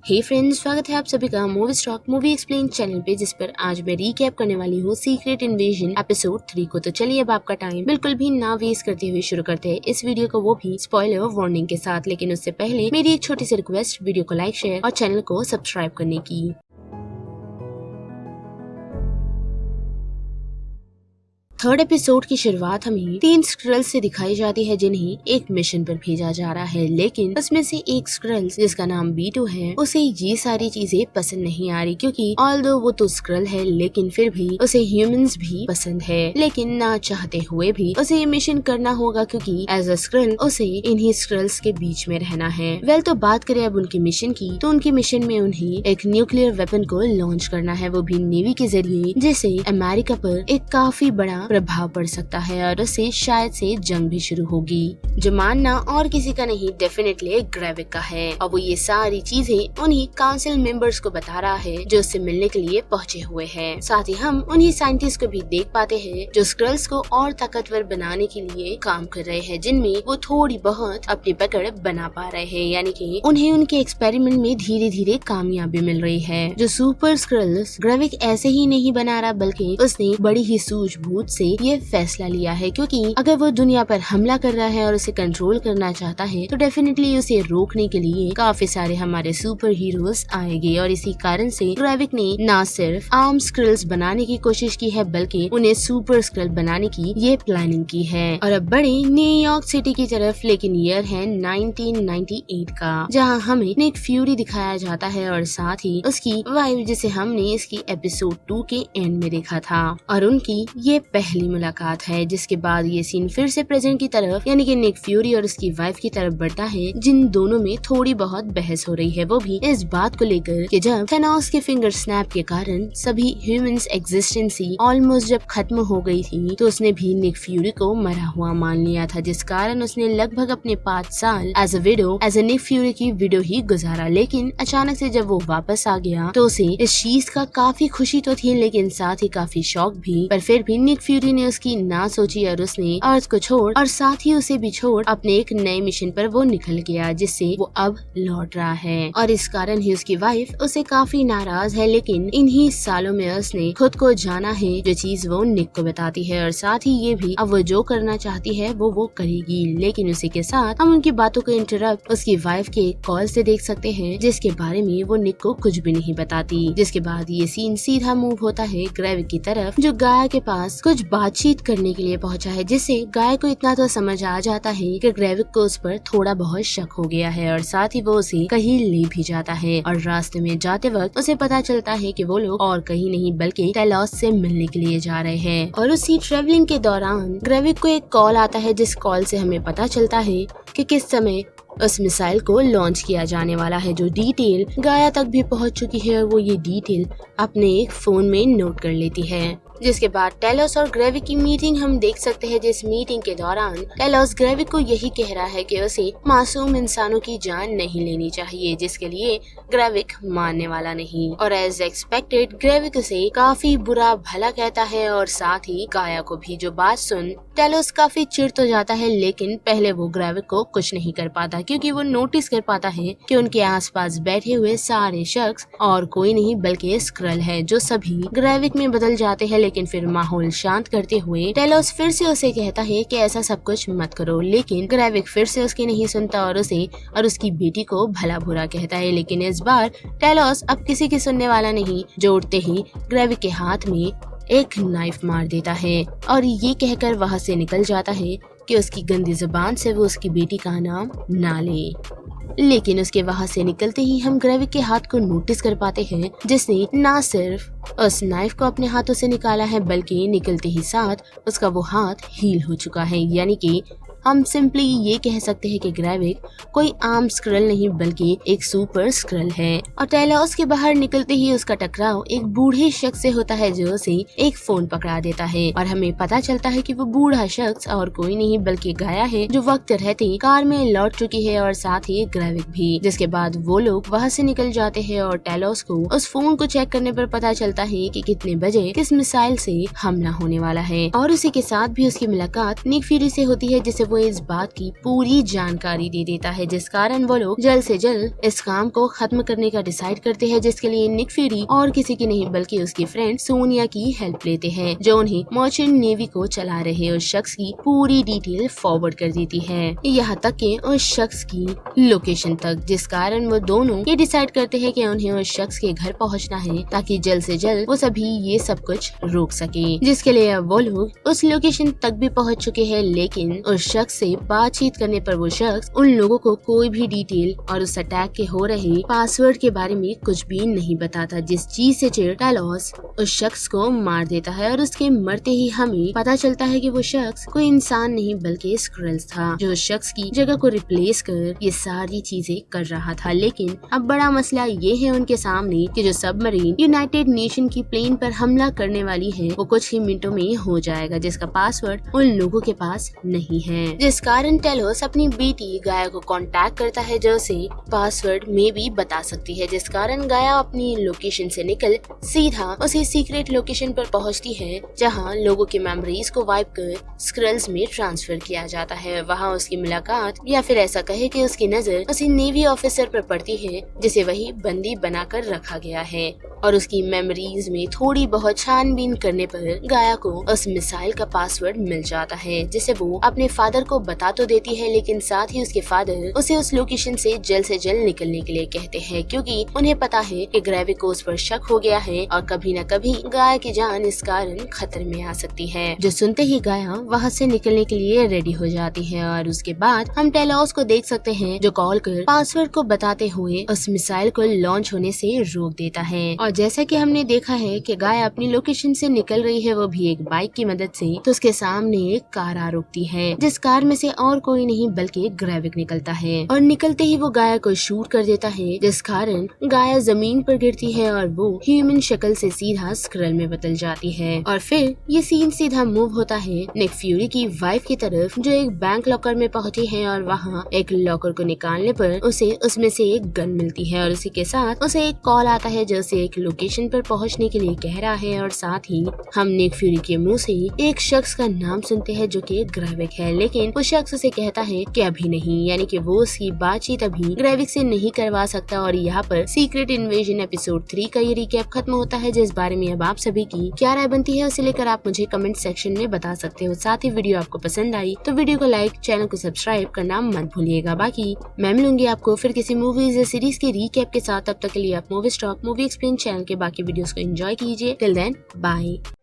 हे friends, स्वागत है आप सभी का movie stock movie explain channel पे, जिस पर आज मैं रीकैप करने वाली हूँ सीक्रेट इन्वेजन एपिसोड 3 को। तो चलिए अब आपका टाइम बिल्कुल भी ना वेस्ट करते हुए शुरू करते हैं इस वीडियो को, वो भी स्पॉइलर वार्निंग के साथ। लेकिन उससे पहले मेरी एक छोटी सी रिक्वेस्ट, वीडियो को लाइक, शेयर और चैनल को सब्सक्राइब करने की। थर्ड एपिसोड की शुरुआत हमें 3 स्क्रल्स से दिखाई जाती है जिन्हें एक मिशन पर भेजा जा रहा है। लेकिन उसमें से एक स्क्रल जिसका नाम B2 है, उसे ये सारी चीजें पसंद नहीं आ रही, क्योंकि ऑल्दो वो तो स्क्रल है लेकिन फिर भी उसे ह्यूमंस भी पसंद है। लेकिन ना चाहते हुए भी उसे ये मिशन करना होगा, क्योंकि एज अ स्क्रल उसे इन्हीं स्क्रल्स के बीच में रहना है। तो बात करें अब उनकी मिशन की, तो उनके मिशन में उन्हें एक न्यूक्लियर वेपन को लॉन्च करना है, वो भी नेवी के जरिए, जिससे अमेरिका पर एक काफी बड़ा प्रभाव पड़ सकता है और उससे शायद से जंग भी शुरू होगी, जो मानना और किसी का नहीं, डेफिनेटली ग्रेविक का है। और वो ये सारी चीजें उन्हीं काउंसिल मेंबर्स को बता रहा है जो उससे मिलने के लिए पहुंचे हुए हैं। साथ ही हम उन्हीं साइंटिस्ट को भी देख पाते हैं जो स्क्रल्स को और ताकतवर बनाने के लिए काम कर रहे हैं, जिनमें वो थोड़ी बहुत अपनी पकड़ बना पा रहे हैं, यानी कि उन्हें उनके एक्सपेरिमेंट में धीरे धीरे कामयाबी मिल रही है। जो सुपर स्क्रल्स ग्रेविक ऐसे ही नहीं बना रहा, बल्कि उसने बड़ी ही सूझबूझ से ये फैसला लिया है, क्योंकि अगर वो दुनिया पर हमला कर रहा है और उसे कंट्रोल करना चाहता है तो डेफिनेटली उसे रोकने के लिए काफी सारे हमारे सुपर हीरोज आएंगे। और इसी कारण से ग्रेविक ने न सिर्फ आर्म स्क्रल्स बनाने की कोशिश की है, बल्कि उन्हें सुपर स्क्रल बनाने की ये प्लानिंग की है। और अब बढ़े न्यूयॉर्क सिटी की तरफ, लेकिन ईयर है 1998 का, जहाँ हमें निक फ्यूरी दिखाया जाता है और साथ ही उसकी वाइफ, जिसे हमने इसकी एपिसोड 2 के एंड में देखा था। और उनकी ये पहली मुलाकात है, जिसके बाद ये सीन फिर से प्रेजेंट की तरफ, यानी कि निक फ्यूरी और उसकी वाइफ की तरफ बढ़ता है, जिन दोनों में थोड़ी बहुत बहस हो रही है, वो भी इस बात को लेकर कि जब थेनोस के फिंगर स्नैप के कारण सभी ह्यूमंस एग्जिस्टेंस ही ऑलमोस्ट जब खत्म हो गई थी, तो उसने भी निक फ्यूरी को मरा हुआ मान लिया था, जिस कारण उसने लगभग अपने 5 साल एज अ निक फ्यूरी की विडो ही गुजारा। लेकिन अचानक से जब वो वापस आ गया तो उसे इस चीज का काफी खुशी तो थी, लेकिन साथ ही काफी शौक भी। पर फिर भी निक फ्यूरी ने उसकी ना सोची और उसने अर्थ को छोड़ और साथ ही उसे भी छोड़ अपने एक नए मिशन पर वो निकल गया, जिससे वो अब लौट रहा है। और इस कारण ही उसकी वाइफ उसे काफी नाराज है, लेकिन इन्हीं सालों में उसने खुद को जाना है, जो चीज वो निक को बताती है। और साथ ही ये भी अब वो जो करना चाहती है वो करेगी। लेकिन उसी के साथ हम उनकी बातों को इंटरप्ट उसकी वाइफ के कॉल से देख सकते हैं, जिसके बारे में वो निक को कुछ भी नहीं बताती। जिसके बाद ये सीन सीधा मूव होता है ग्रेविक की तरफ, जो गाया के पास कुछ बातचीत करने के लिए पहुंचा है, जिससे गाय को इतना तो समझ आ जाता है कि ग्रेविक को उस पर थोड़ा बहुत शक हो गया है। और साथ ही वो उसे कहीं ले भी जाता है और रास्ते में जाते वक्त उसे पता चलता है कि वो लोग और कहीं नहीं बल्कि टेलोस से मिलने के लिए जा रहे हैं। और उसी ट्रेवलिंग के दौरान ग्रेविक को एक कॉल आता है, जिस कॉल से हमें पता चलता है कि किस समय उस मिसाइल को लॉन्च किया जाने वाला है, जो डिटेल गाया तक भी पहुंच चुकी है। और वो ये डिटेल अपने एक फोन में नोट कर लेती है। जिसके बाद टेलोस और ग्रेविक की मीटिंग हम देख सकते हैं, जिस मीटिंग के दौरान टेलोस ग्रेविक को यही कह रहा है कि उसे मासूम इंसानों की जान नहीं लेनी चाहिए, जिसके लिए ग्रेविक मानने वाला नहीं। और एज एक्सपेक्टेड ग्रेविक उसे काफी बुरा भला कहता है और साथ ही गाया को भी, जो बात सुन टेलोस काफी चिढ़ तो जाता है। लेकिन पहले वो ग्रेविक को कुछ नहीं कर पाता, क्योंकि वो नोटिस कर पाता है कि उनके आसपास बैठे हुए सारे शख्स और कोई नहीं बल्कि स्क्रल है, जो सभी ग्रेविक में बदल जाते हैं। लेकिन फिर माहौल शांत करते हुए टेलोस फिर से उसे कहता है कि ऐसा सब कुछ मत करो। लेकिन ग्रेविक फिर से उसकी नहीं सुनता और उसे और उसकी बेटी को भला बुरा कहता है। लेकिन इस बार टेलोस अब किसी की सुनने वाला नहीं, जो उठते ही ग्रेविक के हाथ में एक नाइफ मार देता है और ये कहकर वहाँ से निकल जाता है कि उसकी गंदी जुबान से वो उसकी बेटी का नाम ना ले। लेकिन उसके वहाँ से निकलते ही हम ग्रेविक के हाथ को नोटिस कर पाते हैं, जिसने ना सिर्फ उस नाइफ को अपने हाथों से निकाला है, बल्कि निकलते ही साथ उसका वो हाथ हील हो चुका है। यानी कि हम सिंपली ये कह सकते हैं कि ग्रेविक कोई आम स्क्रल नहीं बल्कि एक सुपर स्क्रल है। और टेलोस के बाहर निकलते ही उसका टकराव एक बूढ़े शख्स से होता है, जो उसे एक फोन पकड़ा देता है। और हमें पता चलता है कि वो बूढ़ा शख्स और कोई नहीं बल्कि गाया है, जो वक्त रहते कार में लौट चुकी है और साथ ही ग्रेविक भी। जिसके बाद वो लोग वहाँ से निकल जाते हैं और टेलोस को उस फोन को चेक करने पर पता चलता है कि कितने बजे किस मिसाइल से हमला होने वाला है। और उसी के साथ भी उसकी मुलाकात निक फ्यूरी से होती है, जिसे वो इस बात की पूरी जानकारी दे देता है, जिस कारण वो लोग जल्द से जल्द इस काम को खत्म करने का डिसाइड करते हैं, जिसके लिए निक फ्यूरी और किसी की नहीं बल्कि उसकी फ्रेंड सोनिया की हेल्प लेते हैं, जो उन्हें मर्चेंट नेवी को चला रहे उस शख्स की पूरी डिटेल फॉरवर्ड कर देती है, यहाँ तक कि उस शख्स की लोकेशन तक, जिस कारण वो दोनों ये डिसाइड करते हैं कि उन्हें उस शख्स के घर पहुंचना है ताकि जल्द से जल्द वो सभी ये सब कुछ रोक सके, जिसके लिए अब वो लोग उस लोकेशन तक भी पहुंच चुके हैं। लेकिन उस शख्स से बातचीत करने पर वो शख्स उन लोगों को कोई भी डिटेल और उस अटैक के हो रहे पासवर्ड के बारे में कुछ भी नहीं बताता, जिस चीज से टेलोस उस शख्स को मार देता है और उसके मरते ही हमें पता चलता है कि वो शख्स कोई इंसान नहीं बल्कि स्क्रिल्स था, जो उस शख्स की जगह को रिप्लेस कर ये सारी चीजें कर रहा था। लेकिन अब बड़ा मसला ये है उनके सामने कि जो सबमरीन यूनाइटेड नेशन की प्लेन पर हमला करने वाली है वो कुछ ही मिनटों में हो जाएगा, जिसका पासवर्ड उन लोगों के पास नहीं है, जिस कारण टेलोस अपनी बेटी गाया को कांटेक्ट करता है, जो उसे पासवर्ड में भी बता सकती है, जिस कारण गाया अपनी लोकेशन से निकल सीधा उसी सीक्रेट लोकेशन पर पहुंचती है जहां लोगों की मेमोरीज को वाइप कर स्क्रल्स में ट्रांसफर किया जाता है। वहां उसकी मुलाकात या फिर ऐसा कहे कि उसकी नजर उसी नेवी ऑफिसर पर पड़ती है जिसे वही बंदी बनाकर रखा गया है, और उसकी मेमोरीज में थोड़ी बहुत छानबीन करने पर गाया को उस मिसाइल का पासवर्ड मिल जाता है, जिसे वो अपने फादर को बता तो देती है, लेकिन साथ ही उसके फादर उसे उस लोकेशन से जल्द निकलने के लिए कहते हैं, क्योंकि उन्हें पता है कि ग्रेविक को उस पर शक हो गया है और कभी न कभी गाया की जान इस कारण खतरे में आ सकती है। जो सुनते ही गाया वहाँ से निकलने के लिए रेडी हो जाती है, और उसके बाद हम टेलोस को देख सकते हैं जो कॉल कर पासवर्ड को बताते हुए उस मिसाइल को लॉन्च होने से रोक देता है। और जैसा कि हमने देखा है कि गाया अपनी लोकेशन से निकल रही है, वो भी एक बाइक की मदद से, तो उसके सामने एक कार आ रुकती है, जिस कार में से और कोई नहीं बल्कि ग्रेविक निकलता है, और निकलते ही वो गाया को शूट कर देता है, जिस कारण गाया जमीन पर गिरती है और वो ह्यूमन शक्ल से सीधा स्क्रल में बदल जाती है। और फिर ये सीन सीधा मूव होता है निक फ्यूरी की वाइफ की तरफ, जो एक बैंक लॉकर में पहुंची है, और वहाँ एक लॉकर को निकालने पर उसे उसमें से एक गन मिलती है, और उसी के साथ उसे एक कॉल आता है जो उसे एक लोकेशन पर पहुंचने के लिए कह रहा है, और साथ ही हम निक फ्यूरी के मुंह से एक शख्स का नाम सुनते हैं जो कि ग्रेविक है, लेकिन वो शख्स उसे कहता है कि अभी नहीं, यानी कि वो उसकी बातचीत अभी ग्रेविक से नहीं करवा सकता। और यहाँ पर सीक्रेट इन्वेजन एपिसोड 3 का ये रिकैप खत्म होता है, जिस बारे में अब आप सभी की क्या राय बनती है उसे लेकर आप मुझे कमेंट सेक्शन में बता सकते हो। साथ ही वीडियो आपको पसंद आई तो वीडियो को लाइक, चैनल को सब्सक्राइब करना मत भूलिएगा। बाकी मैं मिलूंगी आपको फिर किसी मूवीज या सीरीज के रिकैप के साथ। तब तक के लिए आप movie stock movie explain channel के बाकी वीडियोस को एंजॉय कीजिए। Till then bye.